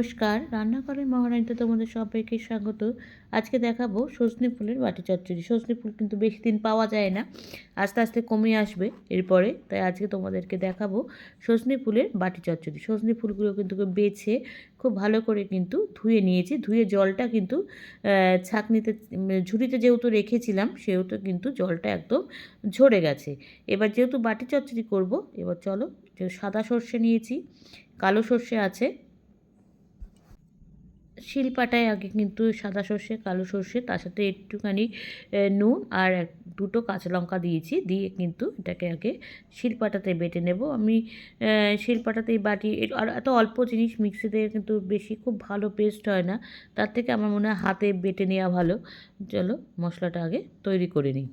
নমস্কার, রান্নাঘরের মহারানীতে তোমাদের সবাইকে স্বাগত। আজকে দেখাবো সজনে ফুলের বাটি চচ্চড়ি। সজনে ফুল কিন্তু বেশি দিন পাওয়া যায় না, আস্তে আস্তে কমে আসবে এরপরে। তাই আজকে তোমাদেরকে দেখাবো সজনে ফুলের বাটি চচ্চড়ি। সজনে ফুলগুলো কিন্তু বেছে খুব ভালো করে কিন্তু ধুয়ে নিয়েছি। ধুয়ে জলটা কিন্তু ছাঁকনিতে ঝুড়িতে যেহেতু রেখেছিলাম সেহেতু কিন্তু জলটা একদম ঝরে গেছে। এবার যেহেতু বাটি চচ্চড়ি করব, এবার চলো, সাদা সর্ষে নিয়েছি, কালো সর্ষে আছে। শিলপাটায় আগে কিন্তু সাদা সর্ষে, কালো সর্ষে, তার সাথে একটুখানি নুন আর দুটো কাঁচা লঙ্কা দিয়েছি। দিয়ে কিন্তু এটাকে আগে শিলপাটাতে বেটে নেব। আমি শিলপাটাতেই বাটি। আর এত অল্প জিনিস মিক্সিতে কিন্তু বেশি খুব ভালো পেস্ট হয় না, তার থেকে আমার মনে হয় হাতে বেটে নেওয়া ভালো। চলো মশলাটা আগে তৈরি করে নিই।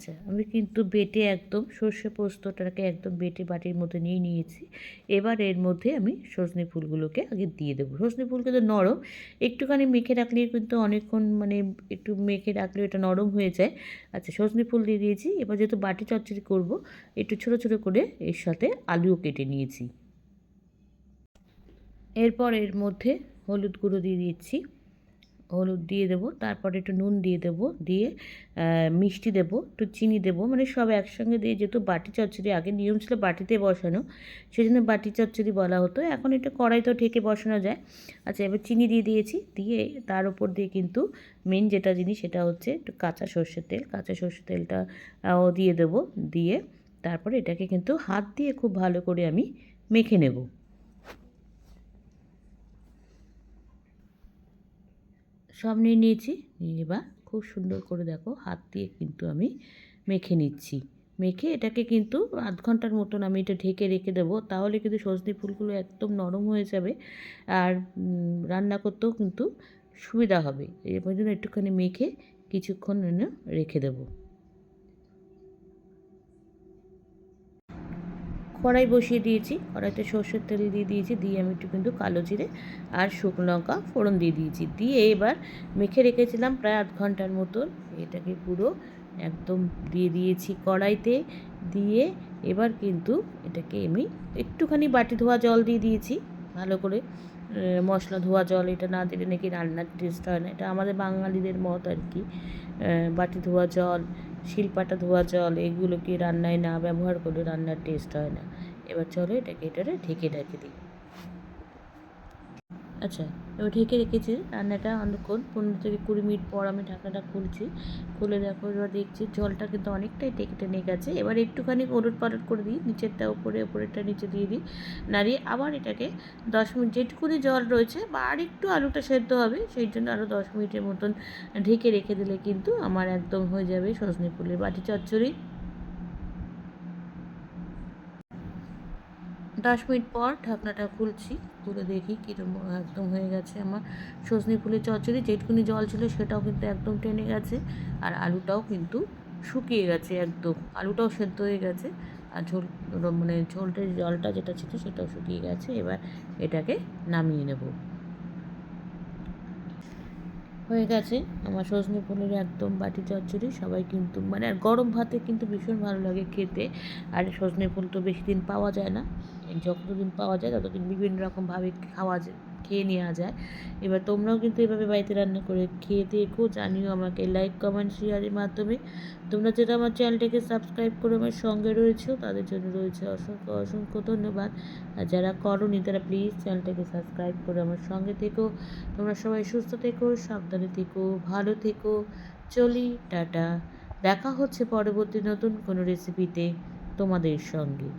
আচ্ছা, আমি কিন্তু বেটে একদম সর্ষে পোস্তটাকে একদম বেটে বাটির মধ্যে নিয়ে নিয়েছি। এবার এর মধ্যে আমি সজনে ফুলগুলোকে আগে দিয়ে দেবো। সজনে ফুল কিন্তু নরম, একটুখানি মেখে রাখলে কিন্তু অনেকক্ষণ, মানে একটু মেখে রাখলে এটা নরম হয়ে যায়। আচ্ছা, সজনে ফুল দিয়ে দিয়েছি। এবার যেহেতু বাটি চচ্চড়ি করব, একটু ছোটো ছোটো করে এর সাথে আলুও কেটে নিয়েছি। এরপর এর মধ্যে হলুদ গুঁড়ো দিয়ে দিচ্ছি, হলুদ দিয়ে দেবো, তারপরে একটু নুন দিয়ে দেবো, দিয়ে মিষ্টি দেবো, একটু চিনি দেবো, মানে সব একসঙ্গে দিয়ে। যেহেতু বাটি চচ্চড়ি আগে নিয়ম ছিল বাটিতে বসানো, সেই জন্য বাটি চচ্চড়ি বলা হতো। এখন এটা কড়াইতেও ঢেকে বসানো যায়। আচ্ছা, এবার চিনি দিয়ে দিয়েছি, দিয়ে তার উপর দিয়ে কিন্তু মেন যেটা জিনিস সেটা হচ্ছে একটু কাঁচা সর্ষের তেল। কাঁচা সর্ষের তেলটা দিয়ে দেবো, দিয়ে তারপরে এটাকে কিন্তু হাত দিয়ে খুব ভালো করে আমি মেখে নেব। সব নিয়ে নিয়েছি, নিয়ে এবার খুব সুন্দর করে দেখো হাত দিয়ে কিন্তু আমি মেখে নিচ্ছি। মেখে এটাকে কিন্তু আধ ঘন্টার মতন আমি এটা ঢেকে রেখে দেবো, তাহলে কিন্তু সজনে ফুলগুলো একদম নরম হয়ে যাবে আর রান্না করতেও কিন্তু সুবিধা হবে। এর জন্য একটুখানি মেখে কিছুক্ষণ রেখে দেবো। কড়াই বসিয়ে দিয়েছি, কড়াইতে সর্ষের তেল দিয়ে দিয়েছি, দিয়ে আমি একটু কিন্তু কালো জিরে আর শুকনো লঙ্কা ফোড়ন দিয়ে দিয়েছি। দিয়ে এবার মেখে রেখেছিলাম প্রায় আধ ঘন্টার মতন, এটাকে পুরো একদম দিয়ে দিয়েছি কড়াইতে। দিয়ে এবার কিন্তু এটাকে আমি একটুখানি বাটি ধোয়া জল দিয়ে দিয়েছি ভালো করে। মশলা ধোয়া জল, এটা না দিলে নাকি রান্নার টেস্ট হয় না, এটা আমাদের বাঙালিদের মত আর কি। বাটি ধোয়া জল, শিলপাটা ধোয়া জল, এগুলোকে রান্নায় না ব্যবহার করলে রান্নার টেস্ট হয় না। এবার চলো এটাকে ঢেকে রেখে দিই। আচ্ছা, এবার ঢেকে রেখেছি রান্নাটা অনেকক্ষণ, 15 থেকে 20 মিনিট পর আমি ঢাকাটা খুলছি। খুলে দেখো, এবার দেখছি জলটা কিন্তু অনেকটাই টেনে গেছে। এবার একটুখানি ওলট পালট করে দিই, নিচেরটা উপরে, উপরেরটা নিচে দিয়ে দিই, নাড়িয়ে আবার এটাকে 10 মিনিট, যেটুকুনি জল রয়েছে বা আর একটু আলুটা সেদ্ধ হবে সেই জন্য আরও 10 মিনিটের মতন ঢেকে রেখে দিলে কিন্তু আমার একদম হয়ে যাবে সজনে ফুলের বাটি চচ্চড়ি। 10 মিনিট পর ঢাকনাটা খুলছি, খুলে দেখি কীরকম একদম হয়ে গেছে আমার সজনে ফুলের চচ্চড়ি। যেটুকুনি জল ছিল সেটাও কিন্তু একদম টেনে গেছে, আর আলুটাও কিন্তু শুকিয়ে গেছে একদম, আলুটাও সেদ্ধ হয়ে গেছে, আর মানে ঝোলটার জলটা যেটা ছিল সেটাও শুকিয়ে গেছে। এবার এটাকে নামিয়ে নেব। হয়ে গেছে আমার সজনে ফুলের একদম বাটি চচ্চড়ি। সবাই কিন্তু, মানে আর গরম ভাতে কিন্তু ভীষণ ভালো লাগে খেতে। আর সজনে ফুল তো বেশি দিন পাওয়া যায় না, যতদিন পাওয়া যায় ততদিন বিভিন্ন রকমভাবে খেয়ে নেওয়া যায়। এবার তোমরাও কিন্তু এভাবে বাড়িতে রান্না করে খেয়ে দেখো, জানিও আমাকে লাইক কমেন্ট শেয়ারের মাধ্যমে। তোমরা যারা আমার চ্যানেলটাকে সাবস্ক্রাইব করে আমার সঙ্গে রয়েছো তাদের জন্য রয়েছে অসংখ্য অসংখ্য ধন্যবাদ। আর যারা করোনি তারা প্লিজ চ্যানেলটাকে সাবস্ক্রাইব করে আমার সঙ্গে থেকো। তোমরা সবাই সুস্থ থেকো, সাবধানে থেকো, ভালো থেকো। চলি, টাটা। দেখা হচ্ছে পরবর্তী নতুন কোনো রেসিপিতে তোমাদের সঙ্গে।